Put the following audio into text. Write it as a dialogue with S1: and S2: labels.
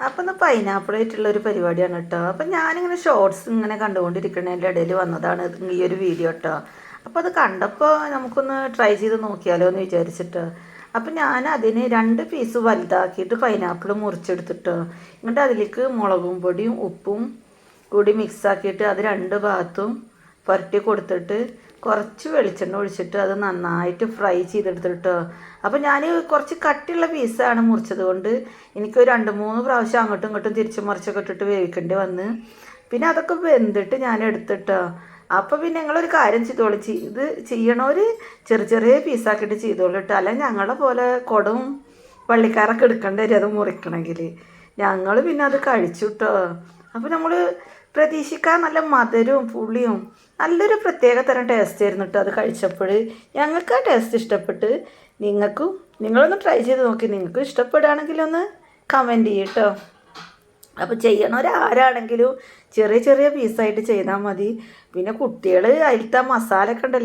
S1: അപ്പം ഇന്ന് പൈനാപ്പിൾ ആയിട്ടുള്ളൊരു പരിപാടിയാണ് കേട്ടോ. അപ്പം ഞാനിങ്ങനെ ഷോർട്സ് ഇങ്ങനെ കണ്ടുകൊണ്ടിരിക്കുന്നതിൻ്റെ ഇടയിൽ വന്നതാണ് ഈ ഒരു വീഡിയോ കേട്ടോ. അപ്പോൾ അത് കണ്ടപ്പോൾ നമുക്കൊന്ന് ട്രൈ ചെയ്ത് നോക്കിയാലോ എന്ന് വിചാരിച്ചിട്ട്. അപ്പം ഞാൻ അതിന് 2 പീസ് വലുതാക്കിയിട്ട് പൈനാപ്പിൾ മുറിച്ചെടുത്തിട്ടോ. എന്നിട്ട് അതിലേക്ക് മുളകും പൊടിയും ഉപ്പും കൂടി മിക്സാക്കിയിട്ട് അത് 2 ഭാഗത്തും പുരട്ടി കൊടുത്തിട്ട് കുറച്ച് വെളിച്ചെണ്ണ ഒഴിച്ചിട്ട് അത് നന്നായിട്ട് ഫ്രൈ ചെയ്തെടുത്തിട്ടോ. അപ്പോൾ ഞാൻ കുറച്ച് കട്ടിയുള്ള പീസാണ് മുറിച്ചത് കൊണ്ട് എനിക്ക് 2-3 പ്രാവശ്യം അങ്ങോട്ടും ഇങ്ങോട്ടും തിരിച്ചു മറിച്ചൊക്കെ ഇട്ടിട്ട് വേവിക്കേണ്ടി വന്ന്. പിന്നെ അതൊക്കെ വെന്തിട്ട് ഞാൻ എടുത്തിട്ടോ. അപ്പോൾ പിന്നെ ഞങ്ങളൊരു കാര്യം ചെയ്തോളൂ, ഇത് ചെയ്യണവർ ചെറിയ ചെറിയ പീസാക്കിയിട്ട് ചെയ്തോളൂ കേട്ടോ. അല്ല ഞങ്ങളെ പോലെ കുടവും പള്ളിക്കാരൊക്കെ എടുക്കേണ്ടി വരും അത് മുറിക്കണമെങ്കിൽ. ഞങ്ങൾ പിന്നെ അത് കഴിച്ചു കേട്ടോ. അപ്പോൾ നമ്മൾ പ്രതീക്ഷിക്കാൻ നല്ല മധുരവും പുളിയും നല്ലൊരു പ്രത്യേക തരം ടേസ്റ്റ് ആയിരുന്നു കേട്ടോ അത് കഴിച്ചപ്പോൾ. ഞങ്ങൾക്ക് ആ ടേസ്റ്റ് ഇഷ്ടപ്പെട്ട്. നിങ്ങളൊന്ന് ട്രൈ ചെയ്ത് നോക്കി. നിങ്ങൾക്ക് ഇഷ്ടപ്പെടുകയാണെങ്കിലൊന്ന് കമൻറ്റ് ചെയ്യും കേട്ടോ. അപ്പോൾ ചെയ്യണവരാരാണെങ്കിലും ചെറിയ ചെറിയ പീസായിട്ട് ചെയ്താൽ മതി. പിന്നെ കുട്ടികൾ അതിലത്തെ മസാല ഒക്കെ ഉണ്ടല്ലോ